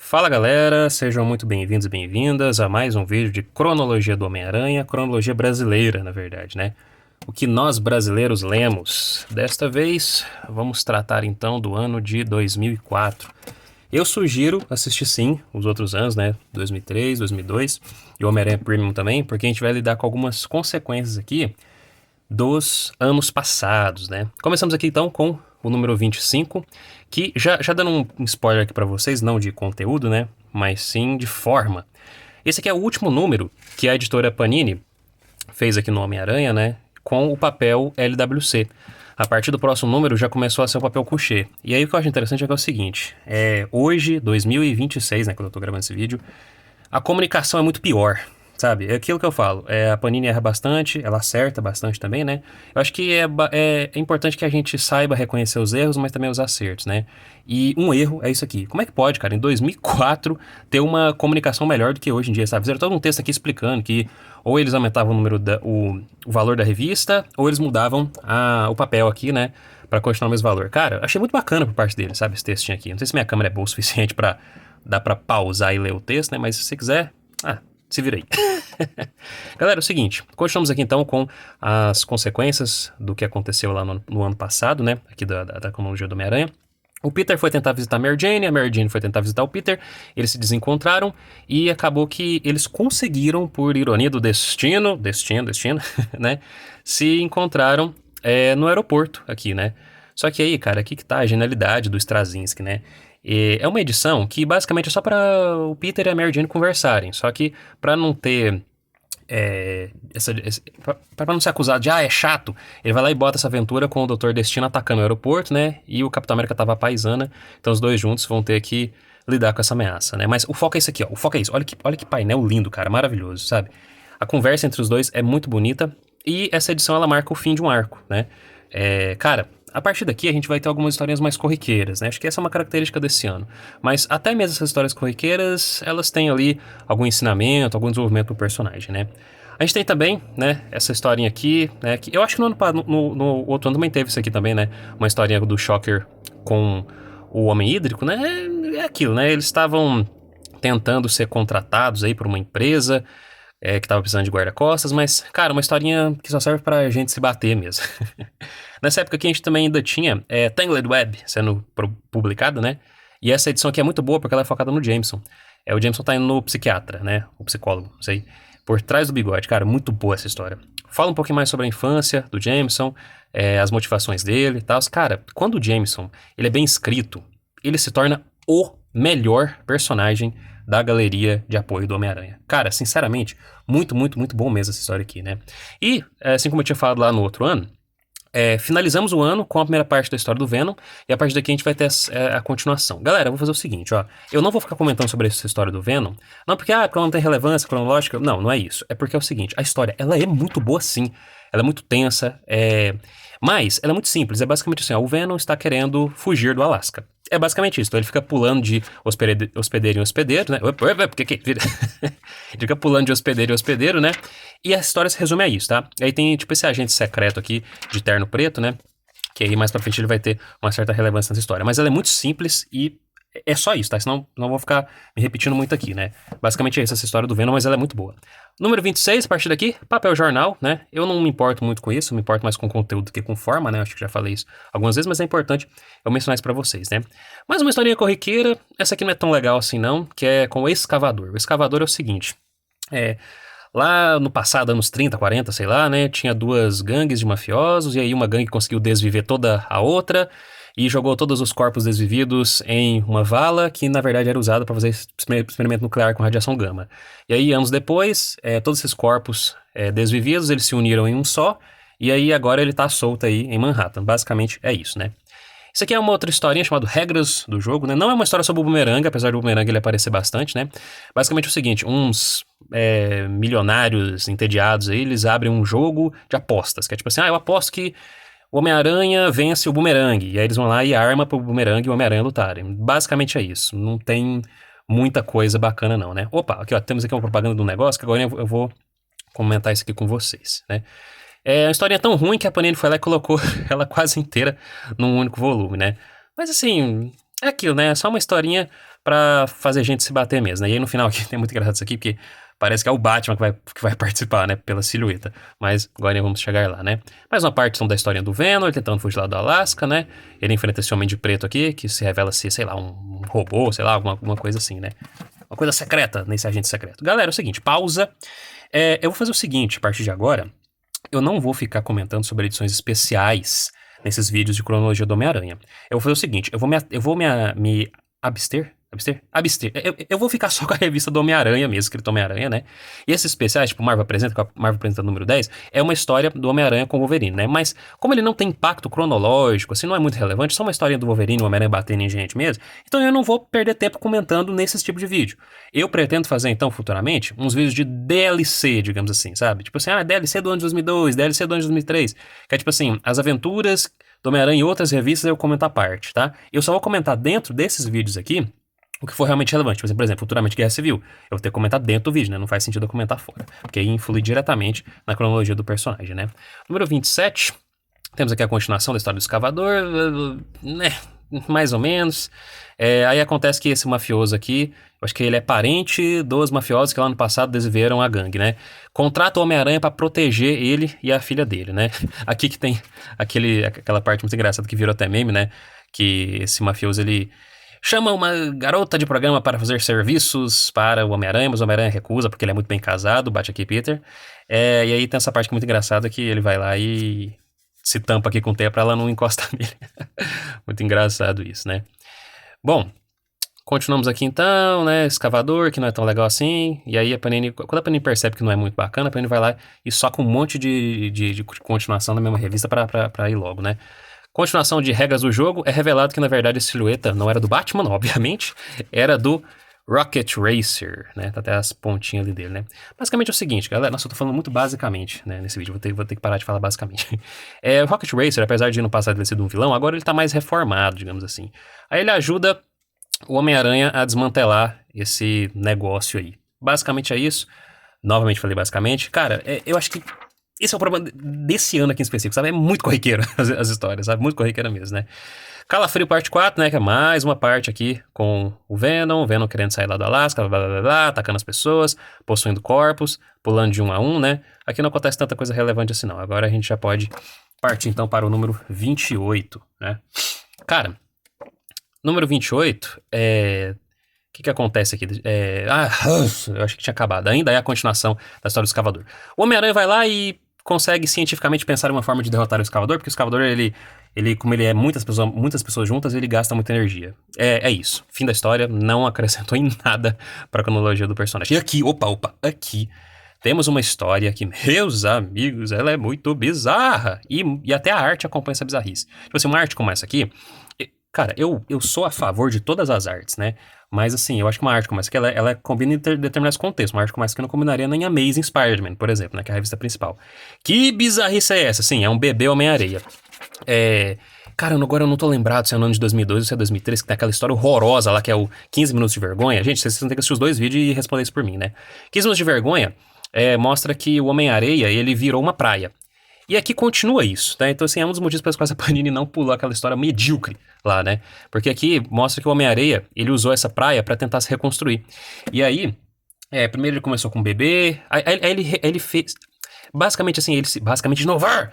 Fala galera, sejam muito bem-vindos e bem-vindas a mais um vídeo de cronologia do Homem-Aranha, cronologia brasileira, na verdade, né? O que nós brasileiros lemos. Desta vez, vamos tratar então do ano de 2004. Eu sugiro assistir sim os outros anos, né? 2003, 2002 e o Homem-Aranha Premium também, porque a gente vai lidar com algumas consequências aqui dos anos passados, né? Começamos aqui então com o número 25, que já dando um spoiler aqui pra vocês, não de conteúdo, né? Mas sim de forma. Esse aqui é o último número que a editora Panini fez aqui no Homem-Aranha, né? Com o papel LWC. A partir do próximo número já começou a ser o papel couché. E aí o que eu acho interessante é que é o seguinte: hoje, 2026, né? Quando eu tô gravando esse vídeo, a comunicação é muito pior. Sabe, é aquilo que eu falo, a Panini erra bastante, ela acerta bastante também, né? Eu acho que é importante que a gente saiba reconhecer os erros, mas também os acertos, né? E um erro é isso aqui. Como é que pode, cara, em 2004 ter uma comunicação melhor do que hoje em dia, sabe? Fizeram todo um texto aqui explicando que ou eles aumentavam o valor da revista, ou eles mudavam o papel aqui, né? Pra continuar o mesmo valor. Cara, achei muito bacana por parte deles, sabe, esse textinho aqui. Não sei se minha câmera é boa o suficiente pra dar pra pausar e ler o texto, né? Mas se você quiser, se vira aí. Galera, é o seguinte, continuamos aqui então com as consequências do que aconteceu lá no ano passado, né? Aqui da cronologia do Homem-Aranha. O Peter foi tentar visitar a Mary Jane foi tentar visitar o Peter, eles se desencontraram e acabou que eles conseguiram, por ironia do destino, né? Se encontraram no aeroporto aqui, né? Só que aí, cara, aqui que tá a genialidade do Straczynski, né? É uma edição que basicamente é só para o Peter e a Mary Jane conversarem. Só que para não ter para não ser acusado de é chato, ele vai lá e bota essa aventura com o Dr. Destino atacando o aeroporto, né? E o Capitão América tava paisana, então os dois juntos vão ter que lidar com essa ameaça, né? Mas o foco é isso aqui, ó. O foco é isso. Olha que painel lindo, cara, maravilhoso, sabe? A conversa entre os dois é muito bonita e essa edição ela marca o fim de um arco, né? Cara, a partir daqui a gente vai ter algumas historinhas mais corriqueiras, né? Acho que essa é uma característica desse ano. Mas até mesmo essas histórias corriqueiras, elas têm ali algum ensinamento, algum desenvolvimento do personagem, né? A gente tem também, né, essa historinha aqui, né? Que eu acho que no outro ano também teve isso aqui também, né? Uma historinha do Shocker com o Homem Hídrico, né? É aquilo, né? Eles estavam tentando ser contratados aí por uma empresa que tava precisando de guarda-costas, mas, cara, uma historinha que só serve pra gente se bater mesmo. Nessa época aqui a gente também ainda tinha Tangled Web sendo publicada, né? E essa edição aqui é muito boa porque ela é focada no Jameson. O Jameson tá indo no psiquiatra, né? O psicólogo, não sei. Por trás do bigode, cara, muito boa essa história. Fala um pouquinho mais sobre a infância do Jameson, as motivações dele e tal. Cara, quando o Jameson ele é bem escrito, ele se torna o melhor personagem da galeria de apoio do Homem-Aranha. Cara, sinceramente, muito, muito, muito bom mesmo essa história aqui, né? E, assim como eu tinha falado lá no outro ano, finalizamos o ano com a primeira parte da história do Venom, e a partir daqui a gente vai ter a continuação. Galera, eu vou fazer o seguinte, ó. Eu não vou ficar comentando sobre essa história do Venom, não porque ela não tem relevância cronológica, não é isso. É porque é o seguinte, a história, ela é muito boa sim, ela é muito tensa, mas ela é muito simples, é basicamente assim, ó, o Venom está querendo fugir do Alasca. É basicamente isso, então ele fica pulando de hospedeiro em hospedeiro, né? Ele fica pulando de hospedeiro em hospedeiro, né? E a história se resume a isso, tá? Aí tem, tipo, esse agente secreto aqui, de terno preto, né? Que aí mais pra frente ele vai ter uma certa relevância nessa história. Mas ela é muito simples e é só isso, tá? Senão não vou ficar me repetindo muito aqui, né? Basicamente é essa história do Venom, mas ela é muito boa. Número 26, a partir daqui, papel jornal, né? Eu não me importo muito com isso, me importo mais com conteúdo do que com forma, né? Acho que já falei isso algumas vezes, mas é importante eu mencionar isso pra vocês, né? Mais uma historinha corriqueira, essa aqui não é tão legal assim não, que é com o Escavador. O Escavador é o seguinte, lá no passado, anos 30, 40, sei lá, né? Tinha duas gangues de mafiosos, e aí uma gangue conseguiu desviver toda a outra, e jogou todos os corpos desvividos em uma vala que, na verdade, era usada para fazer experimento nuclear com radiação gama. E aí, anos depois, todos esses corpos desvividos, eles se uniram em um só, e aí agora ele tá solto aí em Manhattan. Basicamente é isso, né? Isso aqui é uma outra historinha chamada Regras do Jogo, né? Não é uma história sobre o Boomerang, apesar do Boomerang ele aparecer bastante, né? Basicamente é o seguinte, uns milionários entediados aí, eles abrem um jogo de apostas, que é tipo assim, eu aposto que o Homem-Aranha vence o Boomerang, e aí eles vão lá e arma pro Boomerang e o Homem-Aranha lutarem. Basicamente é isso, não tem muita coisa bacana não, né? Opa, aqui ó, temos aqui uma propaganda de um negócio que agora eu vou comentar isso aqui com vocês, né? É uma historinha tão ruim que a Panini foi lá e colocou ela quase inteira num único volume, né? Mas assim, é aquilo, né? É só uma historinha pra fazer gente se bater mesmo, né? E aí no final aqui tem muito engraçado isso aqui, porque parece que é o Batman que vai participar, né? Pela silhueta. Mas agora vamos chegar lá, né? Mais uma parte então, da história do Venom, ele tentando fugir lá do Alasca, né? Ele enfrenta esse homem de preto aqui, que se revela ser, sei lá, um robô, sei lá, alguma coisa assim, né? Uma coisa secreta nesse agente secreto. Galera, é o seguinte, pausa. Eu vou fazer o seguinte, a partir de agora, eu não vou ficar comentando sobre edições especiais nesses vídeos de cronologia do Homem-Aranha. Eu vou fazer o seguinte, eu vou me abster? Abster. Eu vou ficar só com a revista do Homem-Aranha mesmo, escrito Homem-Aranha, né? E esses especiais, tipo Marvel apresenta número 10, é uma história do Homem-Aranha com o Wolverine, né? Mas como ele não tem impacto cronológico, assim, não é muito relevante, só uma história do Wolverine e o Homem-Aranha batendo em gente mesmo, então eu não vou perder tempo comentando nesses tipos de vídeo. Eu pretendo fazer, então, futuramente, uns vídeos de DLC, digamos assim, sabe? Tipo assim, DLC do ano de 2002, DLC do ano de 2003, que é tipo assim, as aventuras do Homem-Aranha e outras revistas eu comento à parte, tá? Eu só vou comentar dentro desses vídeos aqui o que for realmente relevante. Por exemplo, futuramente Guerra Civil. Eu vou ter que comentar dentro do vídeo, né? Não faz sentido eu comentar fora. Porque aí influi diretamente na cronologia do personagem, né? Número 27. Temos aqui a continuação da história do escavador. Né? Mais ou menos. Aí acontece que esse mafioso aqui, eu acho que ele é parente dos mafiosos que lá no passado desenvolveram a gangue, né? Contrata o Homem-Aranha pra proteger ele e a filha dele, né? Aqui que tem aquela parte muito engraçada que virou até meme, né? Que esse mafioso, ele chama uma garota de programa para fazer serviços para o Homem-Aranha, mas o Homem-Aranha recusa porque ele é muito bem casado, bate aqui Peter. E aí tem essa parte que é muito engraçada que ele vai lá e se tampa aqui com teia pra ela não encostar nele. Muito engraçado isso, né? Bom, continuamos aqui então, né? Escavador, que não é tão legal assim. E aí quando a Panini percebe que não é muito bacana, a Panini vai lá e soca um monte de continuação da mesma revista pra ir logo, né? Continuação de regras do jogo, é revelado que na verdade a silhueta não era do Batman, obviamente, era do Rocket Racer, né? Tá até as pontinhas ali dele, né? Basicamente é o seguinte, galera, nossa, eu tô falando muito basicamente, né, nesse vídeo, vou ter que parar de falar basicamente. O Rocket Racer, apesar de no passado ele ter sido um vilão, agora ele tá mais reformado, digamos assim. Aí ele ajuda o Homem-Aranha a desmantelar esse negócio aí. Basicamente é isso. Novamente falei basicamente. Cara, eu acho que esse é o problema desse ano aqui em específico, sabe? É muito corriqueiro as histórias, sabe? Muito corriqueira mesmo, né? Calafrio parte 4, né? Que é mais uma parte aqui com o Venom querendo sair lá do Alasca, blá, blá, blá, blá, atacando as pessoas, possuindo corpos, pulando de um a um, né? Aqui não acontece tanta coisa relevante assim, não. Agora a gente já pode partir, então, para o número 28, né? Cara, número 28, o que acontece aqui? Eu acho que tinha acabado. Ainda é a continuação da história do escavador. O Homem-Aranha vai lá e consegue cientificamente pensar em uma forma de derrotar o escavador, porque o escavador, ele como ele é muitas pessoas juntas, ele gasta muita energia. É isso. Fim da história, não acrescentou em nada pra cronologia do personagem. E aqui, aqui temos uma história que, meus amigos, ela é muito bizarra. E até a arte acompanha essa bizarrice. Tipo assim, uma arte como essa aqui, cara, eu sou a favor de todas as artes, né? Mas assim, eu acho que uma arte como essa aqui, ela combina em determinados contextos. Uma arte como essa aqui não combinaria nem Amazing Spider-Man, por exemplo, né? Que é a revista principal. Que bizarrice é essa? Sim, é um bebê Homem-Areia. Cara, agora eu não tô lembrado se é no ano de 2002 ou se é 2003, que tem aquela história horrorosa lá, que é o 15 Minutos de Vergonha. Gente, vocês vão ter que assistir os dois vídeos e responder isso por mim, né? 15 Minutos de Vergonha mostra que o Homem-Areia, ele virou uma praia. E aqui continua isso, tá? Então, assim, é um dos motivos pelos quais a Panini não pulou aquela história medíocre lá, né? Porque aqui mostra que o Homem-Areia, ele usou essa praia pra tentar se reconstruir. E aí, primeiro ele começou com um bebê, aí ele fez... Basicamente, assim, basicamente de inovar,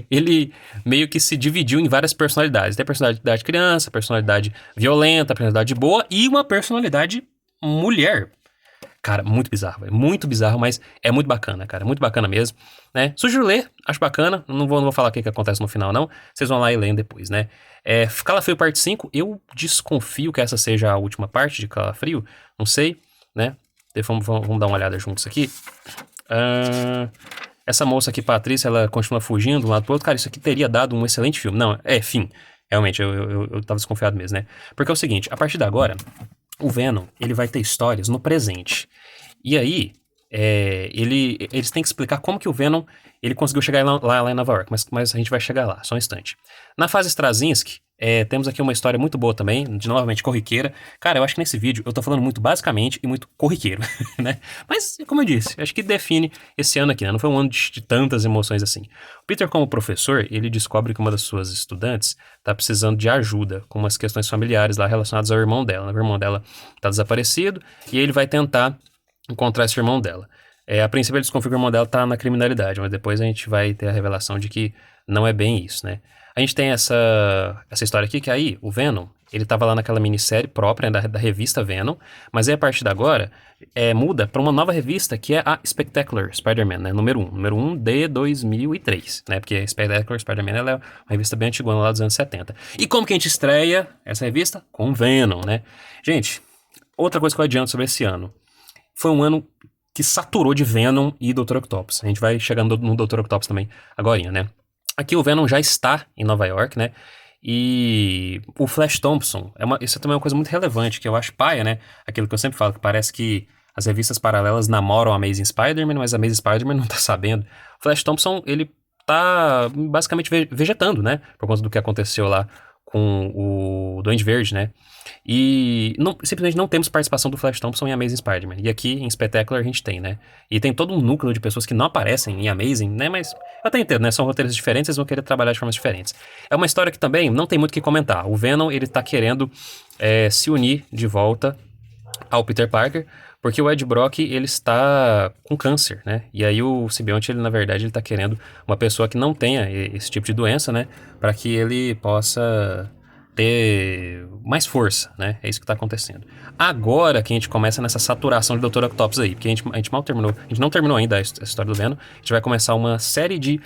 ele meio que se dividiu em várias personalidades. Tem a personalidade criança, personalidade violenta, personalidade boa e uma personalidade mulher. Cara, muito bizarro, velho. Muito bizarro, mas é muito bacana, cara. Muito bacana mesmo, né? Sugiro ler, acho bacana. Não vou falar o que acontece no final, não. Vocês vão lá e leem depois, né? Calafrio parte 5. Eu desconfio que essa seja a última parte de Calafrio. Não sei, né? Vamos dar uma olhada juntos aqui. Essa moça aqui, Patrícia, ela continua fugindo de um lado pro outro. Cara, isso aqui teria dado um excelente filme. Não, fim. Realmente, eu tava desconfiado mesmo, né? Porque é o seguinte, a partir de agora, o Venom, ele vai ter histórias no presente. E aí, eles têm que explicar como que o Venom ele conseguiu chegar lá em Nova York, mas a gente vai chegar lá, só um instante. Na fase Straczynski, temos aqui uma história muito boa também, de novamente corriqueira. Cara, eu acho que nesse vídeo eu tô falando muito basicamente e muito corriqueiro, né? Mas, como eu disse, acho que define esse ano aqui, né? Não foi um ano de tantas emoções assim. O Peter, como professor, ele descobre que uma das suas estudantes tá precisando de ajuda com umas questões familiares lá relacionadas ao irmão dela, né? O irmão dela tá desaparecido e ele vai tentar encontrar esse irmão dela. A princípio ele desconfia que o irmão dela tá na criminalidade, mas depois a gente vai ter a revelação de que não é bem isso, né? A gente tem essa história aqui que aí o Venom, ele tava lá naquela minissérie própria, né, da revista Venom, mas aí a partir de agora muda pra uma nova revista que é a Spectacular Spider-Man, né? Número 1 de 2003, né? Porque a Spectacular Spider-Man ela é uma revista bem antigona lá dos anos 70. E como que a gente estreia essa revista? Com Venom, né? Gente, outra coisa que eu adianto sobre esse ano. Foi um ano que saturou de Venom e Dr. Octopus. A gente vai chegando no Dr. Octopus também agorinha, né? Aqui o Venom já está em Nova York, né? E o Flash Thompson, isso também é uma coisa muito relevante, que eu acho paia, né? Aquilo que eu sempre falo, que parece que as revistas paralelas namoram a Amazing Spider-Man, mas a Amazing Spider-Man não tá sabendo. O Flash Thompson, ele tá basicamente vegetando, né? Por conta do que aconteceu lá com o Duende Verde, né? E simplesmente não temos participação do Flash Thompson em Amazing Spider-Man. E aqui em Spectacular a gente tem, né? E tem todo um núcleo de pessoas que não aparecem em Amazing, né? Mas eu até entendo, né? São roteiros diferentes, eles vão querer trabalhar de formas diferentes. É uma história que também não tem muito o que comentar. O Venom, ele tá querendo se unir de volta ao Peter Parker, porque o Ed Brock, ele está com câncer, né? E aí o simbionte, ele na verdade, ele tá querendo uma pessoa que não tenha esse tipo de doença, né? Para que ele possa ter mais força, né? É isso que tá acontecendo. Agora que a gente começa nessa saturação de Dr. Octopus aí, porque a gente mal terminou, a gente não terminou ainda essa história do Venom, a gente vai começar uma série de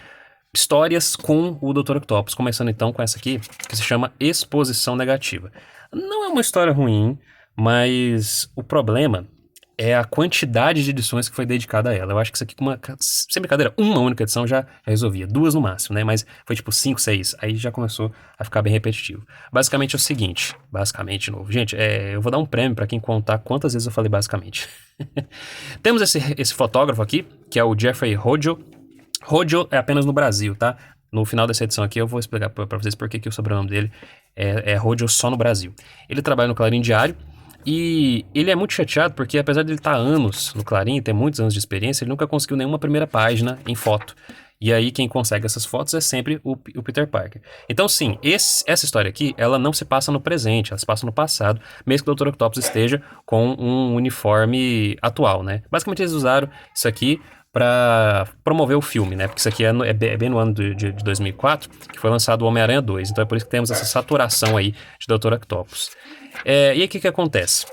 histórias com o Dr. Octopus, começando então com essa aqui, que se chama Exposição Negativa. Não é uma história ruim, mas o problema é a quantidade de edições que foi dedicada a ela. Eu acho que isso aqui, sem brincadeira, uma única edição já resolvia. 2 no máximo, né? Mas foi tipo 5, 6. Aí já começou a ficar bem repetitivo. Basicamente é o seguinte. Basicamente, de novo. Gente, eu vou dar um prêmio pra quem contar quantas vezes eu falei basicamente. Temos esse fotógrafo aqui, que é o Jeffrey Rojo. Rojo é apenas no Brasil, tá? No final dessa edição aqui eu vou explicar pra vocês por que o sobrenome dele é Rojo só no Brasil. Ele trabalha no Clarim Diário. E ele é muito chateado porque, apesar de ele estar há anos no Clarim, ter muitos anos de experiência, ele nunca conseguiu nenhuma primeira página em foto. E aí quem consegue essas fotos é sempre o Peter Parker. Então sim, essa história aqui, ela não se passa no presente, ela se passa no passado, mesmo que o Dr. Octopus esteja com um uniforme atual, né? Basicamente eles usaram isso aqui para promover o filme, né? Porque isso aqui é bem no ano de 2004, que foi lançado o Homem-Aranha 2. Então é por isso que temos essa saturação aí de Dr. Octopus. E aí o que acontece?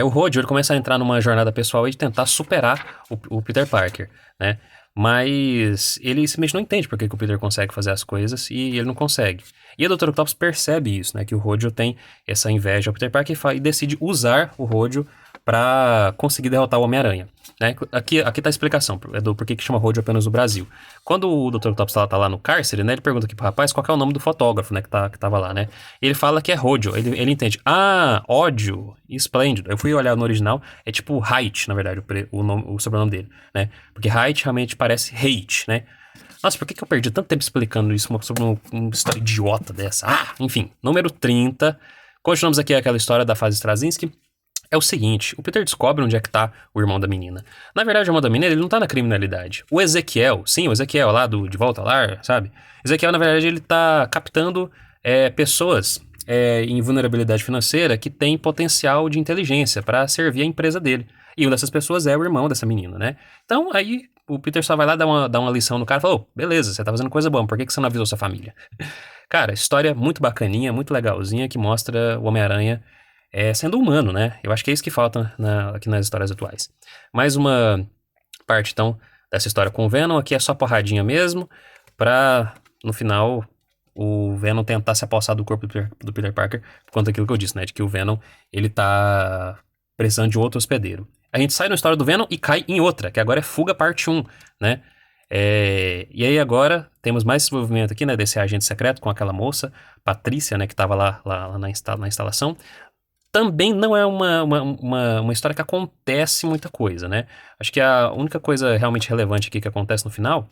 O Rojo, ele começa a entrar numa jornada pessoal aí de tentar superar o Peter Parker, né? Mas ele simplesmente não entende por que o Peter consegue fazer as coisas e ele não consegue. E o Dr. Octopus percebe isso, né? Que o Rojo tem essa inveja ao Peter Parker e decide usar o Rojo pra conseguir derrotar o Homem-Aranha, né? Aqui tá a explicação do porquê que chama Rojo apenas no Brasil. Quando o Dr. Octopus tá lá no cárcere, né? Ele pergunta aqui pro rapaz qual que é o nome do fotógrafo, né? Que tava lá, né? Ele fala que é Rojo. Ele entende. Ah, ódio. Esplêndido. Eu fui olhar no original. É tipo Height, na verdade, o sobrenome dele, né? Porque Height realmente parece hate, né? Nossa, por que eu perdi tanto tempo explicando isso sobre uma história idiota dessa? Enfim. Número 30. Continuamos aqui aquela história da fase Straczynski. É o seguinte, o Peter descobre onde é que tá o irmão da menina. Na verdade, o irmão da menina, ele não tá na criminalidade. O Ezequiel, sim, o Ezequiel lá De Volta Lá, sabe? Ezequiel, na verdade, ele tá captando pessoas em vulnerabilidade financeira que têm potencial de inteligência pra servir a empresa dele. E uma dessas pessoas é o irmão dessa menina, né? Então, aí, o Peter só vai lá dar uma lição no cara e fala, beleza, você tá fazendo coisa boa, por que você não avisou sua família? Cara, história muito bacaninha, muito legalzinha, que mostra o Homem-Aranha sendo humano, né? Eu acho que é isso que falta aqui nas histórias atuais. Mais uma parte, então, dessa história com o Venom. Aqui é só porradinha mesmo, pra, no final, o Venom tentar se apossar do corpo do Peter Parker, por conta daquilo que eu disse, né? De que o Venom, ele tá precisando de outro hospedeiro. A gente sai na história do Venom e cai em outra, que agora é Fuga Parte 1, né? E aí agora temos mais desenvolvimento aqui, né? Desse agente secreto com aquela moça, Patrícia, né? Que tava lá na instalação. também não é uma história que acontece muita coisa, né? Acho que a única coisa realmente relevante aqui que acontece no final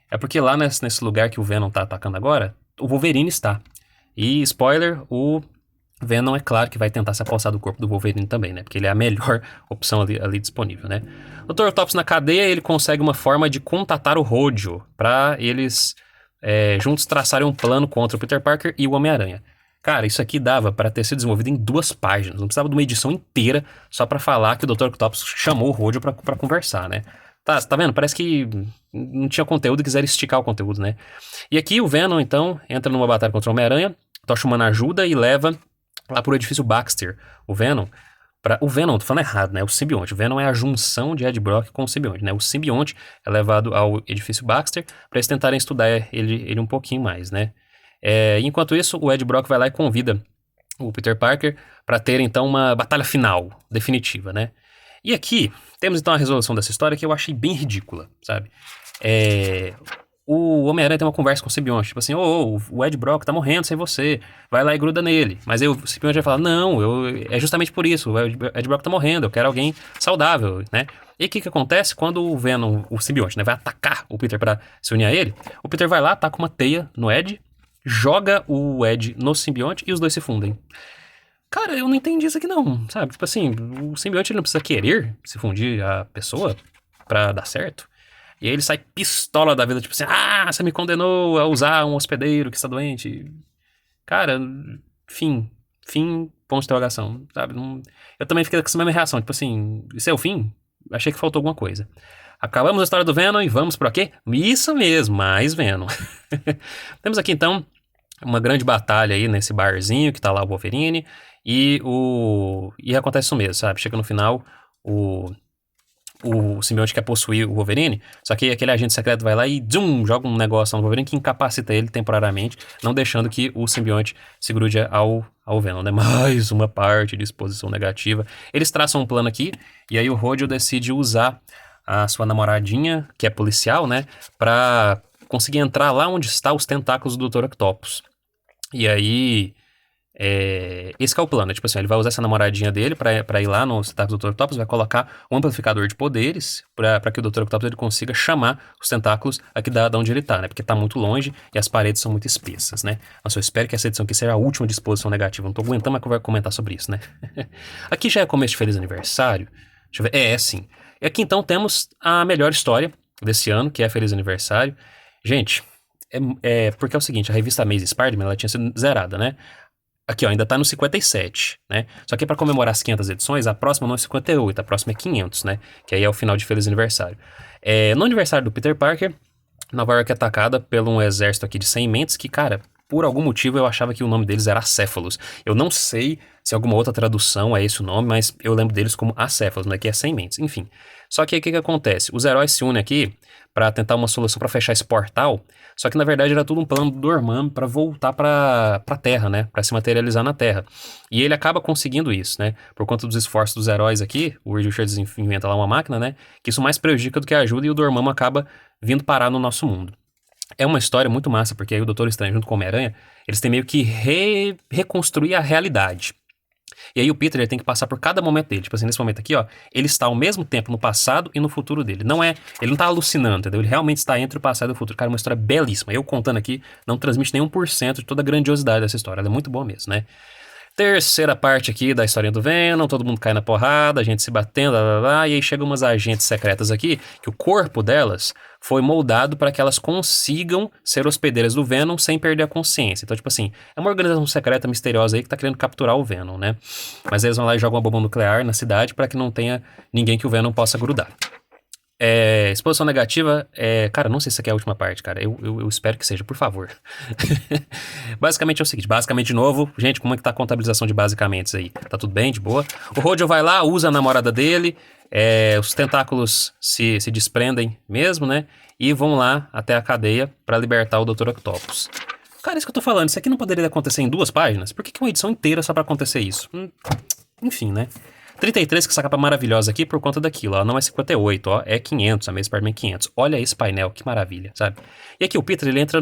é porque lá nesse lugar que o Venom tá atacando agora, o Wolverine está. E, spoiler, o Venom é claro que vai tentar se apossar do corpo do Wolverine também, né? Porque ele é a melhor opção ali disponível, né? O Dr. Octopus na cadeia, ele consegue uma forma de contatar o Ródio pra eles juntos traçarem um plano contra o Peter Parker e o Homem-Aranha. Cara, isso aqui dava pra ter sido desenvolvido em 2 páginas. Não precisava de uma edição inteira só pra falar que o Dr. Octopus chamou o Ródio pra conversar, né? Tá vendo? Parece que não tinha conteúdo e quiseram esticar o conteúdo, né? E aqui o Venom, então, entra numa batalha contra o Homem-Aranha, Tocha Humana ajuda e leva lá pro edifício Baxter. O Venom, tô falando errado, né? O simbionte. O Venom é a junção de Ed Brock com o simbionte, né? O simbionte é levado ao edifício Baxter pra eles tentarem estudar ele um pouquinho mais, né? Enquanto isso, o Ed Brock vai lá e convida o Peter Parker pra ter, então, uma batalha final, definitiva, né? E aqui, temos então a resolução dessa história que eu achei bem ridícula, sabe? O Homem-Aranha tem uma conversa com o simbionte, tipo assim, o Ed Brock tá morrendo sem você, vai lá e gruda nele. Mas aí o simbionte vai falar, não, é justamente por isso, o Ed Brock tá morrendo, eu quero alguém saudável, né? E o que acontece quando o Venom, o simbionte, né, vai atacar o Peter pra se unir a ele? O Peter vai lá, taca uma teia no Ed, joga o Ed no simbionte e os dois se fundem. Cara, eu não entendi isso aqui não, sabe? Tipo assim, o simbionte ele não precisa querer se fundir a pessoa pra dar certo. E aí ele sai pistola da vida, tipo assim, você me condenou a usar um hospedeiro que está doente. Cara, fim, ponto de interrogação, sabe? Eu também fiquei com essa mesma reação, tipo assim, isso é o fim? Achei que faltou alguma coisa. Acabamos a história do Venom e vamos pra quê? Isso mesmo, mais Venom. Temos aqui então uma grande batalha aí nesse barzinho que tá lá o Wolverine e acontece isso mesmo, sabe? Chega no final, o simbionte quer possuir o Wolverine, só que aquele agente secreto vai lá e joga um negócio no Wolverine que incapacita ele temporariamente, não deixando que o simbionte se grude ao Venom, né? Mais uma parte de exposição negativa. Eles traçam um plano aqui, e aí o Ródio decide usar a sua namoradinha, que é policial, né? Pra conseguir entrar lá onde está os tentáculos do Dr. Octopus. E aí... esse que é o plano, tipo assim, ele vai usar essa namoradinha dele pra ir lá no tentáculo do Dr. Octopus, vai colocar um amplificador de poderes pra que o Dr. Octopus ele consiga chamar os tentáculos aqui da onde ele tá, né? Porque tá muito longe e as paredes são muito espessas, né? Nossa, eu espero que essa edição aqui seja a última de exposição negativa, não tô aguentando mais que eu vou comentar sobre isso, né? Aqui já é começo de Feliz Aniversário, deixa eu ver, sim. E aqui então temos a melhor história desse ano, que é Feliz Aniversário. Gente, porque é o seguinte, a revista Amazing Spider-Man, ela tinha sido zerada, né? Aqui, ó, ainda tá no 57, né? Só que pra comemorar as 500 edições, a próxima não é 58, a próxima é 500, né? Que aí é o final de Feliz Aniversário. No aniversário do Peter Parker, Nova York é atacada por um exército aqui de 100 mentes que, cara, por algum motivo eu achava que o nome deles era Acéfalos. Eu não sei se alguma outra tradução é esse o nome, mas eu lembro deles como Acéfalos, né? Que é 100 mentes, enfim. Só que aí o que acontece? Os heróis se unem aqui pra tentar uma solução pra fechar esse portal, só que na verdade era tudo um plano do Dormammu pra voltar pra Terra, né? Pra se materializar na Terra. E ele acaba conseguindo isso, né? Por conta dos esforços dos heróis aqui, o Reed Richards inventa lá uma máquina, né? Que isso mais prejudica do que ajuda e o Dormammu acaba vindo parar no nosso mundo. É uma história muito massa, porque aí o Doutor Estranho junto com o Homem-Aranha, eles têm meio que reconstruir a realidade. E aí o Peter ele tem que passar por cada momento dele. Tipo assim, nesse momento aqui, ó, ele está ao mesmo tempo no passado e no futuro dele. Ele não tá alucinando, entendeu? Ele realmente está entre o passado e o futuro. Cara, é uma história belíssima. Eu contando aqui, não transmite nem 1% de toda a grandiosidade dessa história. Ela é muito boa mesmo, né? Terceira parte aqui da história do Venom, todo mundo cai na porrada, a gente se batendo, e aí chegam umas agentes secretas aqui, que o corpo delas foi moldado para que elas consigam ser hospedeiras do Venom sem perder a consciência. Então, tipo assim, é uma organização secreta misteriosa aí que tá querendo capturar o Venom, né? Mas eles vão lá e jogam uma bomba nuclear na cidade para que não tenha ninguém que o Venom possa grudar. Exposição negativa, cara, não sei se essa aqui é a última parte, cara. Eu espero que seja, por favor. Basicamente é o seguinte, basicamente de novo, gente, como é que tá a contabilização de basicamente aí? Tá tudo bem, de boa? O Ródio vai lá, usa a namorada dele, os tentáculos se desprendem mesmo, né? E vão lá até a cadeia pra libertar o Dr. Octopus. Cara, isso que eu tô falando, isso aqui não poderia acontecer em 2 páginas? Por que uma edição inteira só pra acontecer isso? Enfim, né? 33, que essa capa maravilhosa aqui por conta daquilo, ó. Não é 58, ó. É 500, a Amazing Spider-Man 500. Olha esse painel, que maravilha, sabe? E aqui o Peter, ele entra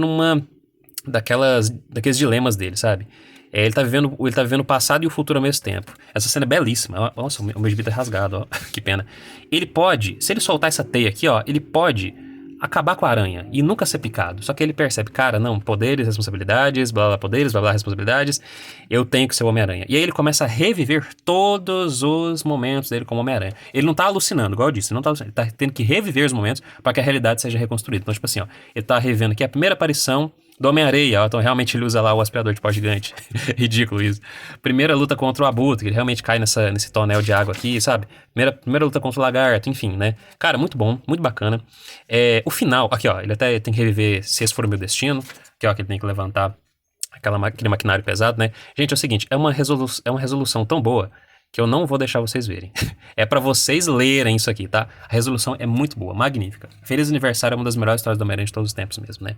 daqueles dilemas dele, sabe? Ele tá vivendo o passado e o futuro ao mesmo tempo. Essa cena é belíssima. Nossa, o meu gibi tá rasgado, ó. Que pena. Ele pode, se ele soltar essa teia aqui, ó, ele pode acabar com a aranha e nunca ser picado. Só que ele percebe, cara, não, poderes, responsabilidades, blá blá poderes, blá blá responsabilidades, eu tenho que ser o Homem-Aranha. E aí ele começa a reviver todos os momentos dele como Homem-Aranha. Ele não tá alucinando, igual eu disse, ele não tá alucinando, ele tá tendo que reviver os momentos para que a realidade seja reconstruída. Então, tipo assim, ó, ele tá revendo aqui a primeira aparição do Homem-Areia, ó, então realmente ele usa lá o aspirador de pó gigante. Ridículo isso. Primeira luta contra o Abutre, que ele realmente cai nesse tonel de água aqui, sabe? Primeira luta contra o Lagarto, enfim, né? Cara, muito bom, muito bacana. O final, aqui ó, ele até tem que reviver Se Esse For o Meu Destino, que ó, que ele tem que levantar aquele maquinário pesado, né? Gente, é o seguinte, é uma resolução tão boa que eu não vou deixar vocês verem. É pra vocês lerem isso aqui, tá? A resolução é muito boa, magnífica. Feliz Aniversário é uma das melhores histórias do Homem-Aranha de todos os tempos mesmo, né?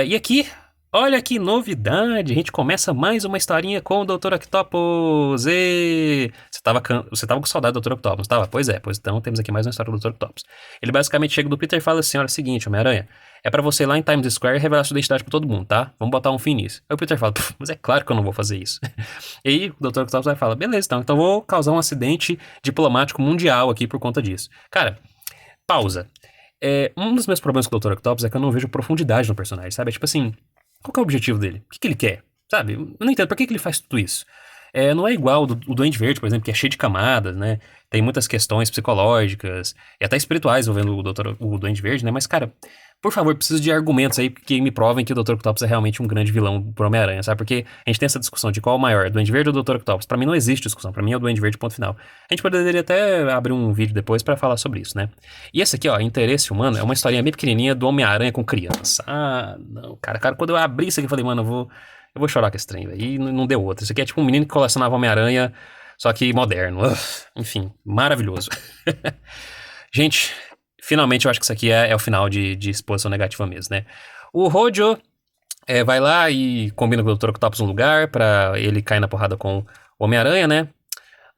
E aqui, olha que novidade! A gente começa mais uma historinha com o Dr. Octopus! Você tava com saudade do Dr. Octopus, não estava? Pois é, pois então temos aqui mais uma história do Dr. Octopus. Ele basicamente chega do Peter e fala assim, olha, é o seguinte, Homem-Aranha, é pra você ir lá em Times Square revelar sua identidade pra todo mundo, tá? Vamos botar um fim nisso. Aí o Peter fala, mas é claro que eu não vou fazer isso. E aí o Dr. Octopus vai falar, beleza, então vou causar um acidente diplomático mundial aqui por conta disso. Cara, pausa. Um dos meus problemas com o Dr. Octopus é que eu não vejo profundidade no personagem, sabe? É tipo assim, qual que é o objetivo dele? O que ele quer? Sabe? Eu não entendo, por que ele faz tudo isso? Não é igual o Duende Verde, por exemplo, que é cheio de camadas, né? Tem muitas questões psicológicas e até espirituais envolvendo o Duende Verde, né? Mas, cara, por favor, preciso de argumentos aí que me provem que o Dr. Octopus é realmente um grande vilão pro Homem-Aranha, sabe? Porque a gente tem essa discussão de qual é o maior, Duende Verde ou Dr. Octopus. Pra mim não existe discussão, pra mim é o Duende Verde, ponto final. A gente poderia até abrir um vídeo depois pra falar sobre isso, né? E esse aqui, ó, Interesse Humano, é uma historinha bem pequenininha do Homem-Aranha com criança. Ah, não, cara, quando eu abri isso aqui, eu falei, mano, eu vou chorar com esse trem, velho. E não deu outra. Isso aqui é tipo um menino que colecionava Homem-Aranha, só que moderno. Enfim, maravilhoso. Gente, finalmente eu acho que isso aqui é o final de exposição negativa mesmo, né? O Rojo vai lá e combina com o Dr. Octopus um lugar pra ele cair na porrada com o Homem-Aranha, né?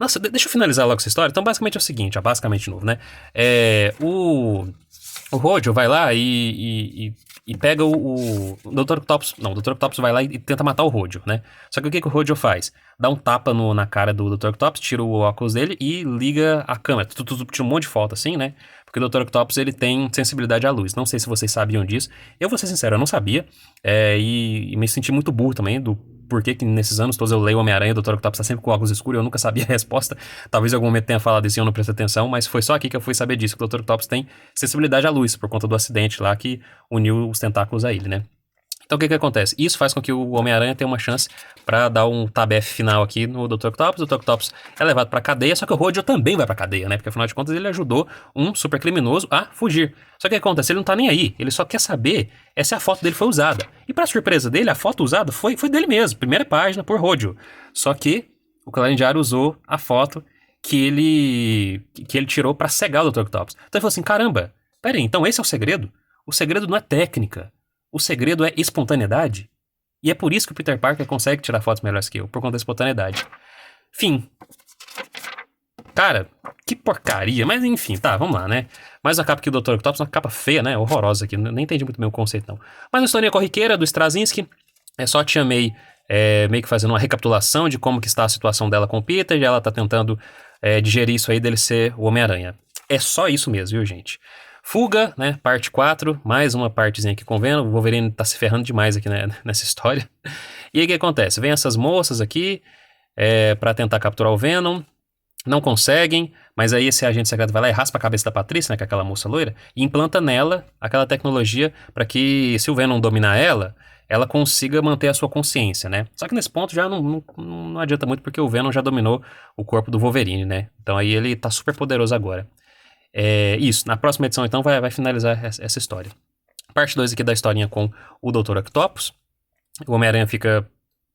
Nossa, deixa eu finalizar logo essa história. Então, basicamente é o seguinte, ó, basicamente de novo, né? O Rojo vai lá e pega o Dr. Octopus. Não, o Dr. Octopus vai lá e tenta matar o Rojo, né? Só que o que o Rojo faz? Dá um tapa na cara do Dr. Octopus, tira o óculos dele e liga a câmera. Tira um monte de foto assim, né? Porque o Dr. Octopus, ele tem sensibilidade à luz. Não sei se vocês sabiam disso. Eu vou ser sincero, eu não sabia. E me senti muito burro também do porquê que nesses anos todos eu leio Homem-Aranha, o Dr. Octopus tá sempre com óculos escuros, eu nunca sabia a resposta. Talvez em algum momento tenha falado isso e eu não prestei atenção, mas foi só aqui que eu fui saber disso, que o Dr. Octopus tem sensibilidade à luz, por conta do acidente lá que uniu os tentáculos a ele, né? Então o que acontece? Isso faz com que o Homem-Aranha tenha uma chance pra dar um tabefe final aqui no Dr. Octopus. O Dr. Octopus é levado pra cadeia, só que o Rojo também vai pra cadeia, né? Porque afinal de contas ele ajudou um super criminoso a fugir. Só que o que acontece? Ele não tá nem aí. Ele só quer saber se a foto dele foi usada. E pra surpresa dele, a foto usada foi dele mesmo. Primeira página por Rojo. Só que o Clarim Diário usou a foto que ele tirou pra cegar o Dr. Octopus. Então ele falou assim, caramba, pera aí, então esse é o segredo? O segredo não é técnica. O segredo é espontaneidade. E é por isso que o Peter Parker consegue tirar fotos melhores que eu, por conta da espontaneidade. Fim. Cara, que porcaria. Mas enfim, tá, vamos lá, né? Mais uma capa aqui do Dr. Octopus, uma capa feia, né? Horrorosa aqui, nem entendi muito bem o conceito, não. Mas uma historinha corriqueira do Straczynski. É só a Tia May meio que fazendo uma recapitulação de como que está a situação dela com o Peter, e ela tá tentando digerir isso aí dele ser o Homem-Aranha. É só isso mesmo, viu, gente? Fuga, né? Parte 4, mais uma partezinha aqui com o Venom. O Wolverine tá se ferrando demais aqui, né, nessa história. E aí o que acontece? Vem essas moças aqui pra tentar capturar o Venom. Não conseguem, mas aí esse agente secreto vai lá e raspa a cabeça da Patrícia, né, que é aquela moça loira, e implanta nela aquela tecnologia pra que, se o Venom dominar ela consiga manter a sua consciência, né? Só que nesse ponto já não adianta muito, porque o Venom já dominou o corpo do Wolverine, né? Então aí ele tá super poderoso agora. Isso, na próxima edição então vai finalizar essa história. Parte 2 aqui da historinha com o Dr. Octopus. O Homem-Aranha fica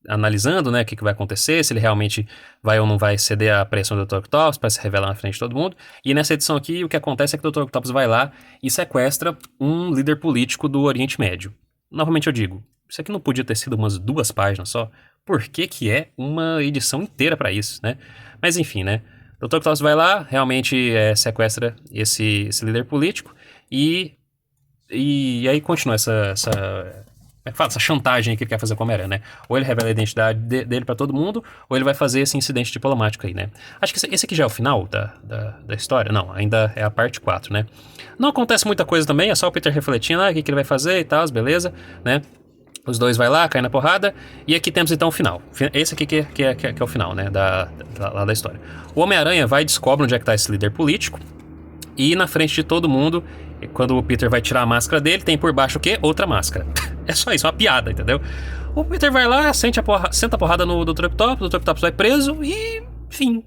analisando, né, o que vai acontecer, se ele realmente vai ou não vai ceder à pressão do Dr. Octopus para se revelar na frente de todo mundo. E nessa edição aqui o que acontece é que o Dr. Octopus vai lá e sequestra um líder político do Oriente Médio. Novamente eu digo, isso aqui não podia ter sido umas 2 páginas só? Por que é uma edição inteira para isso, né? Mas enfim, né? O Dr. Octopus vai lá, realmente sequestra esse líder político e aí continua essa... Como fala, essa chantagem aí que ele quer fazer com o Homem-Aranha, né? Ou ele revela a identidade dele pra todo mundo, ou ele vai fazer esse incidente diplomático aí, né? Acho que esse aqui já é o final da história. Não, ainda é a parte 4, né? Não acontece muita coisa também, é só o Peter refletindo, o que ele vai fazer e tal, beleza, né? Os dois vai lá, caem na porrada, e aqui temos então o final. Esse aqui que é o final, né, lá da história. O Homem-Aranha vai e descobre onde é que tá esse líder político, e na frente de todo mundo, quando o Peter vai tirar a máscara dele, tem por baixo o quê? Outra máscara. É só isso, uma piada, entendeu? O Peter vai lá, senta a porrada no Dr. Octopus, o Dr. Octopus vai preso e, enfim,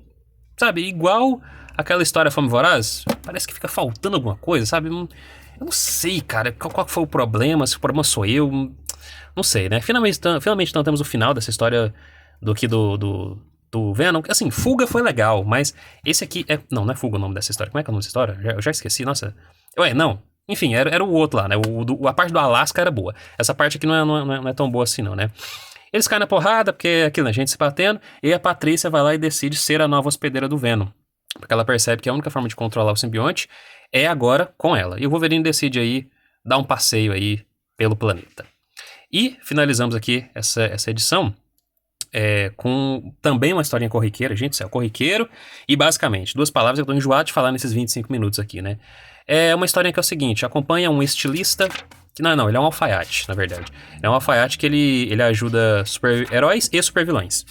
sabe, igual aquela história Fome Voraz, parece que fica faltando alguma coisa, sabe? Eu não sei, cara, qual foi o problema, se o problema sou eu, não sei, né? Finalmente então temos o final dessa história do Venom. Assim, Fuga foi legal, mas esse aqui é... Não é Fuga o nome dessa história. Como é que é o nome dessa história? Eu já esqueci, nossa. Ué, não. Enfim, era o outro lá, né? A parte do Alasca era boa. Essa parte aqui não é tão boa assim, não, né? Eles caem na porrada, porque é aquilo, né? A gente se batendo, e a Patrícia vai lá e decide ser a nova hospedeira do Venom. Porque ela percebe que a única forma de controlar o simbionte é agora com ela. E o Wolverine decide aí dar um passeio aí pelo planeta. E finalizamos aqui essa edição com também uma historinha corriqueira, gente, isso é corriqueiro, e basicamente, duas palavras que eu tô enjoado de falar nesses 25 minutos aqui, né? É uma historinha que é o seguinte, acompanha um estilista, que não, ele é um alfaiate, na verdade. É um alfaiate que ele ajuda super-heróis e super-vilões.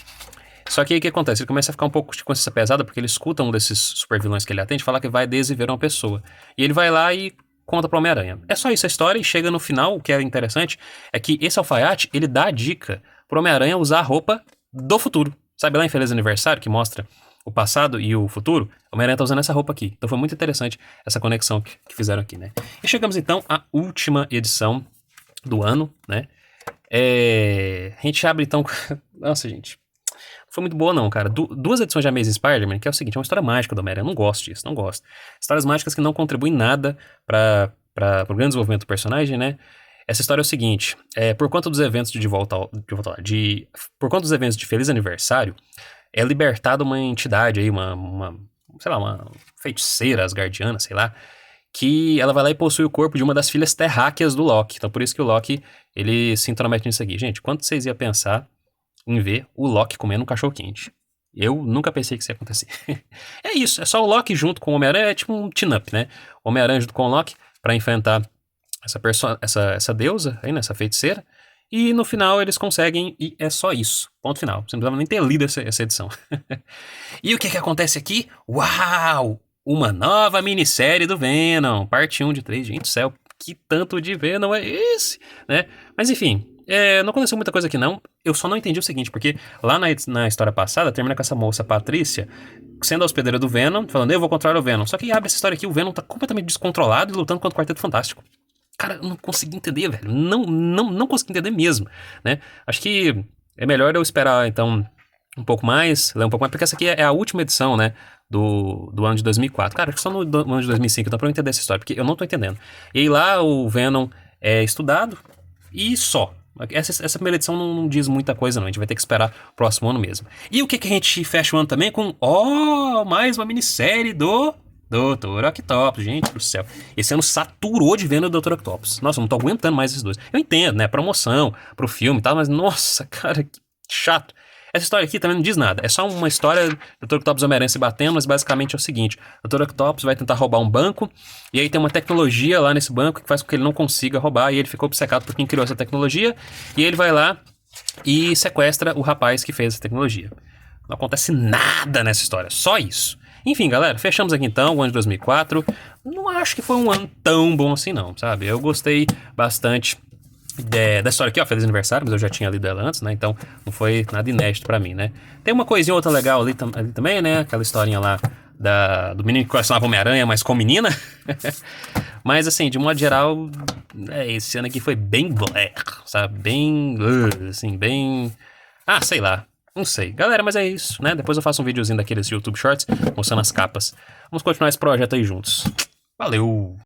Só que aí o que acontece? Ele começa a ficar um pouco de consciência pesada, porque ele escuta um desses super-vilões que ele atende falar que vai desviver uma pessoa. E ele vai lá e conta pro Homem-Aranha. É só isso a história, e chega no final, o que é interessante é que esse alfaiate, ele dá a dica pro Homem-Aranha usar a roupa do futuro. Sabe lá em Feliz Aniversário, que mostra o passado e o futuro? O Homem-Aranha tá usando essa roupa aqui. Então foi muito interessante essa conexão que fizeram aqui, né? E chegamos então à última edição do ano, né? A gente abre então... Nossa, gente. Não foi muito boa não, cara. Duas edições de Amazing Spider-Man, que é o seguinte, é uma história mágica do Homem-Aranha. Eu não gosto disso, não gosto. Histórias mágicas que não contribuem nada para o grande desenvolvimento do personagem, né? Essa história é o seguinte, por conta dos eventos por conta dos eventos de Feliz Aniversário, é libertada uma entidade aí, sei lá, uma feiticeira asgardiana, sei lá, que ela vai lá e possui o corpo de uma das filhas terráqueas do Loki. Então por isso que o Loki, ele se intromete nisso aqui. Gente, quanto vocês iam pensar em ver o Loki comendo um cachorro-quente? Eu nunca pensei que isso ia acontecer. É isso, é só o Loki junto com o Homem-Aranha, é tipo um team-up, né? O Homem-Aranha junto com o Loki pra enfrentar essa deusa aí, né, essa feiticeira, e no final eles conseguem, e é só isso, ponto final. Você não precisava nem ter lido essa edição. E o que acontece aqui? Uau! Uma nova minissérie do Venom, parte 1 de 3, gente do céu, que tanto de Venom é esse? Né? Mas enfim, não aconteceu muita coisa aqui não, eu só não entendi o seguinte, porque lá na história passada, termina com essa moça Patrícia, sendo a hospedeira do Venom, falando, eu vou controlar o Venom. Só que abre essa história aqui, o Venom tá completamente descontrolado e lutando contra o Quarteto Fantástico. Cara, eu não consegui entender, velho. Não consegui entender mesmo, né? Acho que é melhor eu esperar, então, um pouco mais, ler um pouco mais, porque essa aqui é a última edição, né, do ano de 2004. Cara, só no ano de 2005 dá pra eu entender essa história, porque eu não tô entendendo. E aí lá o Venom é estudado e só. Essa primeira edição não diz muita coisa, não. A gente vai ter que esperar o próximo ano mesmo. E o que a gente fecha o ano também com... mais uma minissérie do Dr. Octopus, gente do céu. Esse ano saturou de venda do Dr. Octopus. Nossa, eu não tô aguentando mais esses dois. Eu entendo, né? Promoção pro filme e tal, mas nossa, cara, que chato. Essa história aqui também não diz nada. É só uma história do Dr. Octopus e Homem-Aranha se batendo, mas basicamente é o seguinte. O Dr. Octopus vai tentar roubar um banco, e aí tem uma tecnologia lá nesse banco que faz com que ele não consiga roubar, e ele ficou obcecado por quem criou essa tecnologia, e ele vai lá e sequestra o rapaz que fez essa tecnologia. Não acontece nada nessa história, só isso. Enfim, galera, fechamos aqui então o ano de 2004. Não acho que foi um ano tão bom assim não, sabe? Eu gostei bastante da história aqui, ó, Feliz Aniversário, mas eu já tinha lido ela antes, né? Então não foi nada inédito pra mim, né? Tem uma coisinha outra legal ali também, né? Aquela historinha lá do menino que colecionava Homem-Aranha, mas com menina. Mas assim, de modo geral, esse ano aqui foi bem black, sabe? Bem, assim, bem... sei lá. Não sei. Galera, mas é isso, né? Depois eu faço um videozinho daqueles YouTube Shorts mostrando as capas. Vamos continuar esse projeto aí juntos. Valeu!